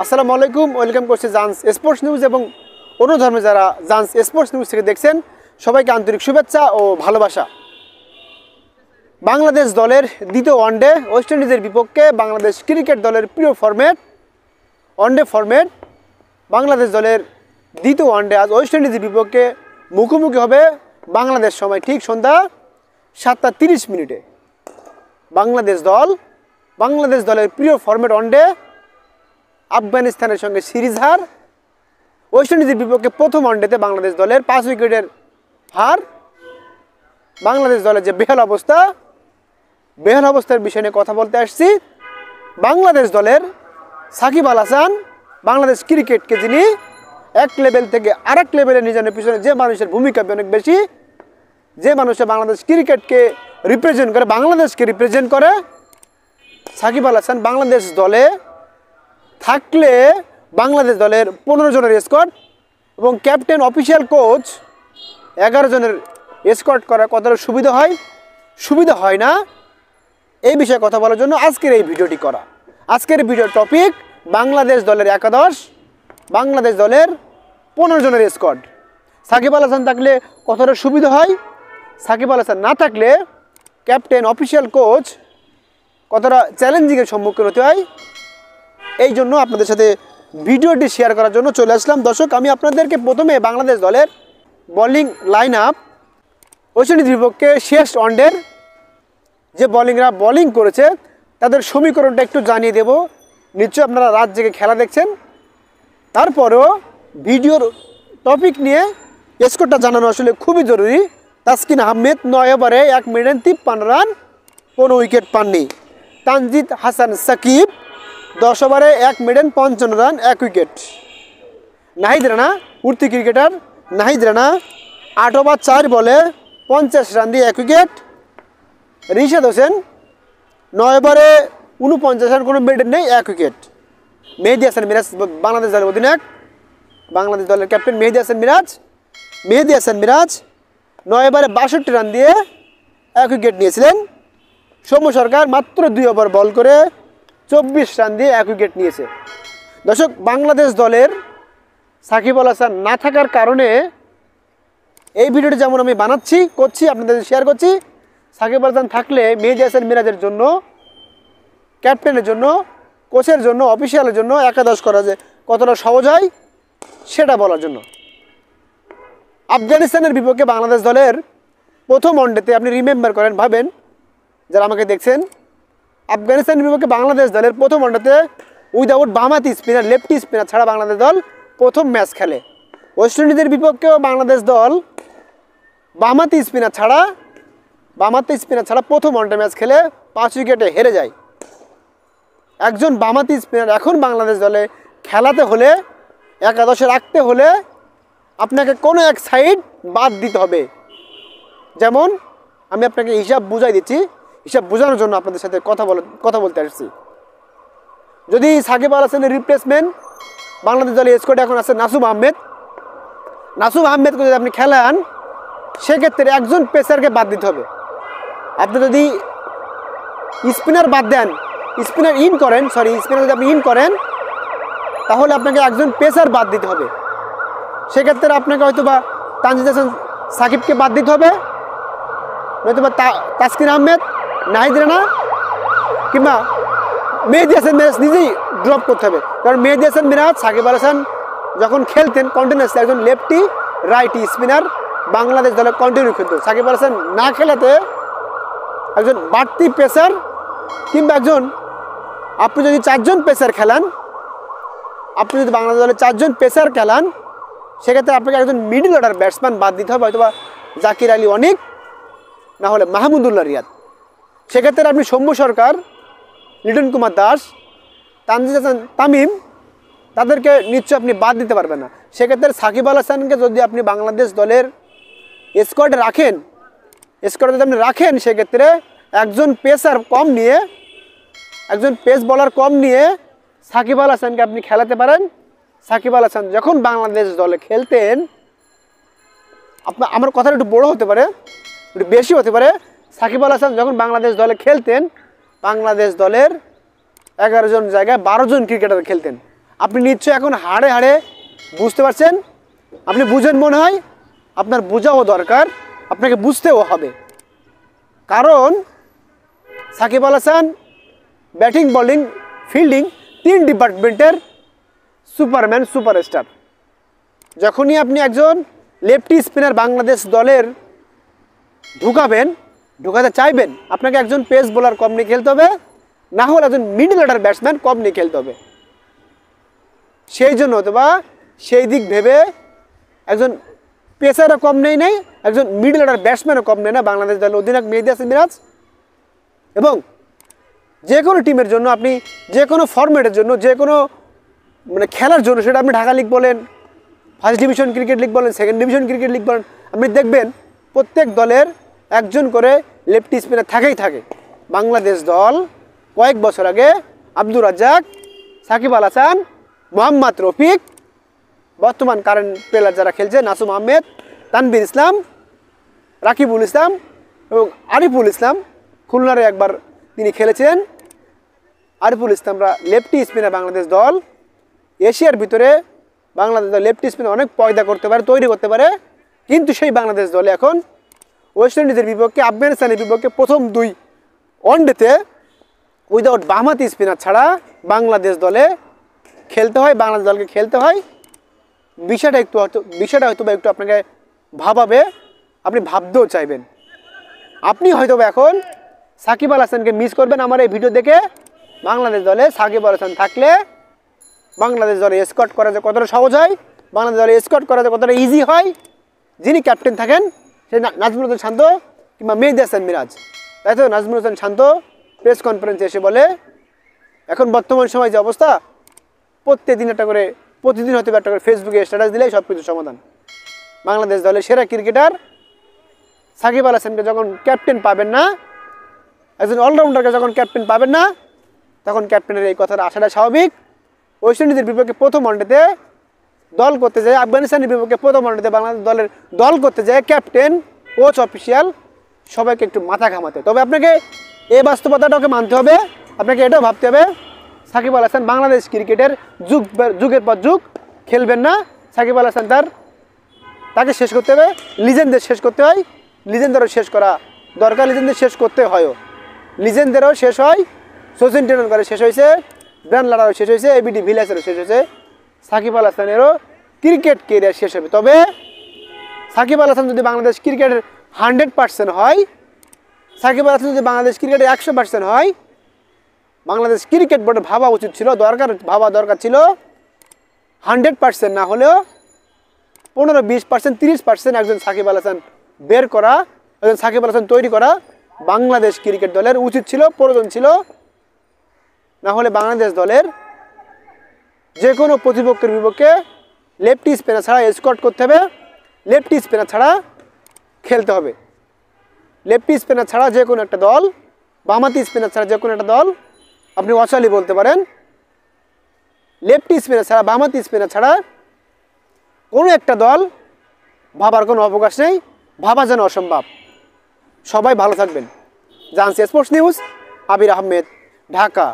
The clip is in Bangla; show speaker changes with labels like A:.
A: আসসালামু আলাইকুম, ওয়েলকাম করছি জান্স স্পোর্টস নিউজ এবং অন্য ধর্মে যারা জান্স স্পোর্টস নিউজ থেকে দেখছেন সবাইকে আন্তরিক শুভেচ্ছা ও ভালোবাসা। বাংলাদেশ দলের দ্বিতীয় ওয়ানডে ওয়েস্ট ইন্ডিজের বিপক্ষে বাংলাদেশ ক্রিকেট দলের প্রিয় ফরম্যাট ওয়ানডে ফরম্যাট। বাংলাদেশ দলের দ্বিতীয় ওয়ানডে আজ ওয়েস্ট ইন্ডিজের বিপক্ষে মুখোমুখি হবে বাংলাদেশ সময় ঠিক সন্ধ্যা 7:30 বাংলাদেশ দলের প্রিয় ফরম্যাট ওয়ানডে আফগানিস্তানের সঙ্গে সিরিজ হার। ওয়েস্ট ইন্ডিজের বিপক্ষে প্রথম ওয়ানডেতে বাংলাদেশ দলের 5 উইকেটের হার। বাংলাদেশ দলের যে বেহাল অবস্থার বিষয় নিয়ে কথা বলতে আসছি। বাংলাদেশ দলের সাকিব আল হাসান বাংলাদেশ ক্রিকেটকে যিনি এক লেভেল থেকে আরেক লেভেলে নিয়ে যাওয়ার পিছনে যে মানুষের ভূমিকা অনেক বেশি, যে মানুষের বাংলাদেশ ক্রিকেটকে রিপ্রেজেন্ট করে, বাংলাদেশকে রিপ্রেজেন্ট করে, সাকিব আল হাসান বাংলাদেশ দলে থাকলে বাংলাদেশ দলের 15 জনের স্কোয়াড এবং ক্যাপ্টেন অফিসিয়াল কোচ 11 জনের স্কোয়াড করা কতটা সুবিধা হয় না, এই বিষয়ে কথা বলার জন্য আজকের এই ভিডিওটি করা। আজকের ভিডিওর টপিক বাংলাদেশ দলের একাদশ, বাংলাদেশ দলের 15 জনের স্কোয়াড। সাকিব আল হাসান থাকলে কতটা সুবিধা হয়, সাকিব আল হাসান না থাকলে ক্যাপ্টেন অফিসিয়াল কোচ কতটা চ্যালেঞ্জিংয়ের সম্মুখীন হতে হয়, এই জন্য আপনাদের সাথে ভিডিওটি শেয়ার করার জন্য চলে আসলাম। দর্শক, আমি আপনাদেরকে প্রথমে বাংলাদেশ দলের বোলিং লাইন আপ, ওয়েস্ট ইন্ডিজের বিপক্ষে শেষ ওয়ানডের যে বোলিং করেছে তাদের সমীকরণটা একটু জানিয়ে দেব। নিশ্চয়ই আপনারা রাত জেগে খেলা দেখছেন, তারপরেও ভিডিওর টপিক নিয়ে স্কোরটা জানানো আসলে খুবই জরুরি। তাসকিন আহমেদ 9 ওভারে 1 মিনিট 53 রান, কোনো উইকেট পাননি। তানজিদ হাসান সাকিব 10 ওভারে 1 minute 55 run, 1 wicket. Nahid Rana, উঠতি ক্রিকেটার নাহিদ রানা 8 ওভার 4 বলে 50 রান দিয়ে 1 উইকেট। রিশাদ হোসেন 9 ওভারে 49 রান, কোনো মিডেন নেই, 1 উইকেট। মেহেদী হাসান মিরাজ বাংলাদেশ দলের অধিনায়ক, বাংলাদেশ দলের ক্যাপ্টেন মেহেদী হাসান মিরাজ 9 ওভারে 62 রান দিয়ে 1 উইকেট নিয়েছিলেন। সৌম্য সরকার মাত্র 2 ওভার বল করে 24 রান দিয়ে 1 উইকেট নিয়েছে। দর্শক, বাংলাদেশ দলের সাকিব আল হাসান না থাকার কারণে এই ভিডিওটি যেমন আমি করছি আপনাদের শেয়ার করছি, সাকিব আল হাসান থাকলে মেহেদী হাসান মিরাজের জন্য, ক্যাপ্টেনের জন্য, কোচের জন্য, অফিসিয়ালের জন্য একাদশ করা যে কতটা সহজ হয় সেটা বলার জন্য। আফগানিস্তানের বিপক্ষে বাংলাদেশ দলের প্রথম ওয়ানডেতে আপনি রিমেম্বার করেন, ভাবেন যারা আমাকে দেখছেন, আফগানিস্তানের বিপক্ষে বাংলাদেশ দলের প্রথম ওয়ানডেতে উইদাউট বামহাতি স্পিনার, লেফটি স্পিনার ছাড়া বাংলাদেশ দল প্রথম ম্যাচ খেলে। ওয়েস্ট ইন্ডিজের বিপক্ষেও বাংলাদেশ দল বামহাতি স্পিনার ছাড়া প্রথম ওয়ানডে ম্যাচ খেলে 5 উইকেটে হেরে যায়। একজন বামহাতি স্পিনার এখন বাংলাদেশ দলে খেলাতে হলে, একাদশে রাখতে হলে আপনাকে কোনো এক সাইড বাদ দিতে হবে। যেমন আমি আপনাকে হিসাব বুঝাই দিচ্ছি, হিসাব বোঝানোর জন্য আপনাদের সাথে কথা বলতে আসছি। যদি সাকিব আল হাসানের রিপ্লেসমেন্ট বাংলাদেশ দলের স্কোয়াডে এখন আছে নাসুম আহমেদকে যদি আপনি খেলান, সেক্ষেত্রে একজন পেসারকে বাদ দিতে হবে। আপনি যদি স্পিনার যদি আপনি ইন করেন তাহলে আপনাকে একজন পেসার বাদ দিতে হবে। সেক্ষেত্রে আপনাকে হয়তো বা তানজিদ হাসান সাকিবকে বাদ দিতে হবে, নয়তো বা তাসকিন আহমেদ, নাহিদ রানা কিংবা মেহেদী হাসান মিরাজ নিজেই ড্রপ করতে হবে। কারণ মেহেদী হাসান মিরাজ, সাকিব আল হাসান যখন খেলতেন কন্টিনিউয়াসলি একজন লেফটি রাইটি স্পিনার বাংলাদেশ দলে কন্টিনিউ খেলতো। সাকিব আল হাসান না খেলাতে একজন বাড়তি পেসার কিংবা আপনি যদি 4 জন পেসার খেলান, বাংলাদেশ দলে 4 জন পেসার খেলান, সেক্ষেত্রে আপনাকে একজন মিডল অর্ডার ব্যাটসম্যান বাদ দিতে হবে, হয়তো বা জাকির আলী অনিক, না হলে মাহমুদুল্লাহ রিয়াদ। সেক্ষেত্রে আপনি সৌম্য সরকার, লিটন কুমার দাস, তানজিদ হাসান তামিম, তাদেরকে নিশ্চয় আপনি বাদ দিতে পারবেন না। সেক্ষেত্রে সাকিব আল হাসানকে যদি আপনি বাংলাদেশ দলের স্কোয়াডে রাখেন, সেক্ষেত্রে একজন পেস বলার কম নিয়ে সাকিব আল হাসানকে আপনি খেলাতে পারেন। সাকিব আল হাসান যখন বাংলাদেশ দলে খেলতেন, আমার কথাটা একটু বড় হতে পারে, একটু বেশি হতে পারে, সাকিব আল হাসান যখন বাংলাদেশ দলে খেলতেন, বাংলাদেশ দলের 11 জন জায়গায় 12 জন ক্রিকেটার খেলতেন। আপনি নিশ্চয়ই এখন হাড়ে হাড়ে বুঝতে পারছেন। আপনি বুঝেন মনে হয়, আপনার বোঝাও দরকার, আপনাকে বুঝতেও হবে। কারণ Shakib Al Hasan batting, bowling, fielding 3 ডিপার্টমেন্টের সুপারম্যান, সুপারস্টার। যখনই আপনি একজন লেফটি স্পিনার বাংলাদেশ দলের ঢুকাতে চাইবেন, আপনাকে একজন পেস বোলার কম নিয়ে খেলতে হবে, না হলে একজন মিডল অর্ডার ব্যাটসম্যান কম নিয়ে খেলতে হবে। সেই জন্য অথবা সেই দিক ভেবে একজন পেসারও কম নেই, একজন মিডল অর্ডার ব্যাটসম্যানও কম নেই না বাংলাদেশ দলের অধিনায়ক মেহেদী হাসান মিরাজ। এবং যে কোনো টিমের জন্য আপনি যে কোনো ফরম্যাটের জন্য, যে কোনো মানে খেলার জন্য, সেটা আপনি ঢাকা লিগ বলেন, ফার্স্ট ডিভিশন ক্রিকেট লিগ বলেন, সেকেন্ড ডিভিশন ক্রিকেট লিগ বলেন, আপনি দেখবেন প্রত্যেক দলের একজন করে লেফটি স্পিনার থাকে। বাংলাদেশ দল কয়েক বছর আগে আব্দুর রাজ্জাক, সাকিব আল হাসান, মোহাম্মদ রফিক, বর্তমান কারেন্ট প্লেয়ার যারা খেলছে নাসুম আহমেদ, তানভীর ইসলাম, রাকিবুল ইসলাম এবং আরিফুল ইসলাম, খুলনারে একবার তিনি খেলেছিলেন। আরিফুল ইসলামরা লেফটি স্পিনার বাংলাদেশ দল এশিয়ার ভিতরে বাংলাদেশ দল লেফটি স্পিনার অনেক পয়দা করতে পারে, তৈরি করতে পারে। কিন্তু সেই বাংলাদেশ দলে এখন ওয়েস্ট ইন্ডিজের বিপক্ষে, আফগানিস্তানের বিপক্ষে প্রথম 2 ওয়ানডেতে উইদাউট বামহাতি স্পিনার ছাড়া বাংলাদেশ দলে খেলতে হয়, বাংলাদেশ দলকে খেলতে হয়। বিষয়টা হয়তো একটু আপনাকে ভাবাবে, আপনি ভাবতেও চাইবেন। আপনি হয়তো এখন সাকিব আল হাসানকে মিস করবেন আমার এই ভিডিও দেখে। বাংলাদেশ দলে সাকিব আল হাসান থাকলে বাংলাদেশ দলে স্কট করা যে কতটা সহজ হয়, বাংলাদেশ দলে স্কট করা যে কতটা ইজি হয়। যিনি ক্যাপ্টেন থাকেন সে নাজমুল হোসেন শান্ত কিংবা মেহেদী হাসান মিরাজ। তাই তো নাজমুল হোসেন শান্ত প্রেস কনফারেন্সে এসে বলে, এখন বর্তমান সময় যে অবস্থা, প্রতিদিন হয়তো একটা করে ফেসবুকে স্ট্যাটাস দিলেই সব কিছু সমাধান। বাংলাদেশ দলের সেরা ক্রিকেটার সাকিব আল হাসানকে যখন ক্যাপ্টেন পাবেন না, একজন অলরাউন্ডারকে যখন ক্যাপ্টেন পাবেন না, তখন ক্যাপ্টেনের এই কথাটা আসাটা স্বাভাবিক। ওয়েস্ট ইন্ডিজের বিপক্ষে প্রথম ওয়ানডেতে দল করতে যায়, আফগানিস্তানের বিপক্ষে প্রথম ওয়ানডেতে বাংলাদেশ দলের দল করতে যায় ক্যাপ্টেন, কোচ, অফিসিয়াল সবাইকে একটু মাথা ঘামাতে। তবে আপনাকে এই বাস্তবতাটাকে মানতে হবে, আপনাকে এটাও ভাবতে হবে সাকিব আল হাসান বাংলাদেশ ক্রিকেটের যুগের পর যুগ খেলবেন না। সাকিব আল হাসান তাকে শেষ করতে হবে, লিজেন্ডদের শেষ করতে হয়, লিজেন্ডদেরও শেষ করা দরকার, লিজেন্ডদের শেষ করতে হয়ও, লিজেন্ডদেরও শেষ হয়। সচিন টেন্ডুলকারের শেষ হয়েছে, ব্রায়ান লারারও শেষ হয়েছে, এবিডি ভিলিয়ার্সেরও শেষ হয়েছে, সাকিব আল হাসানেরও ক্রিকেট কেরিয়ার শেষ হবে। তবে সাকিব আল হাসান যদি বাংলাদেশ ক্রিকেটের 100% হয়, সাকিব আল হাসান যদি বাংলাদেশ ক্রিকেটের 100% হয়, বাংলাদেশ ক্রিকেট বোর্ডে ভাবা উচিত ছিল, দরকার ছিল 100% না হলেও 15-20%, 30% একজন সাকিব আল হাসান বের করা, একজন সাকিব আল হাসান তৈরি করা বাংলাদেশ ক্রিকেট দলের উচিত ছিল, প্রয়োজন ছিল। না হলে বাংলাদেশ দলের যে কোনো প্রতিপক্ষের বিপক্ষে লেফটি স্পিনার ছাড়া স্কট করতে হবে, লেফটি স্পিনার ছাড়া খেলতে হবে। লেফটি স্পিনার ছাড়া যে কোনো একটা দল, বামহাতি স্পিনার ছাড়া যে কোনো একটা দল আপনি অচালি বলতে পারেন। লেফটি স্পিনার ছাড়া, বামহাতি স্পিনার ছাড়া কোনো একটা দল ভাবার কোনো অবকাশ নেই, ভাবা যেন অসম্ভব। সবাই ভালো থাকবেন। জানসি স্পোর্টস নিউজ, আবির আহমেদ, ঢাকা।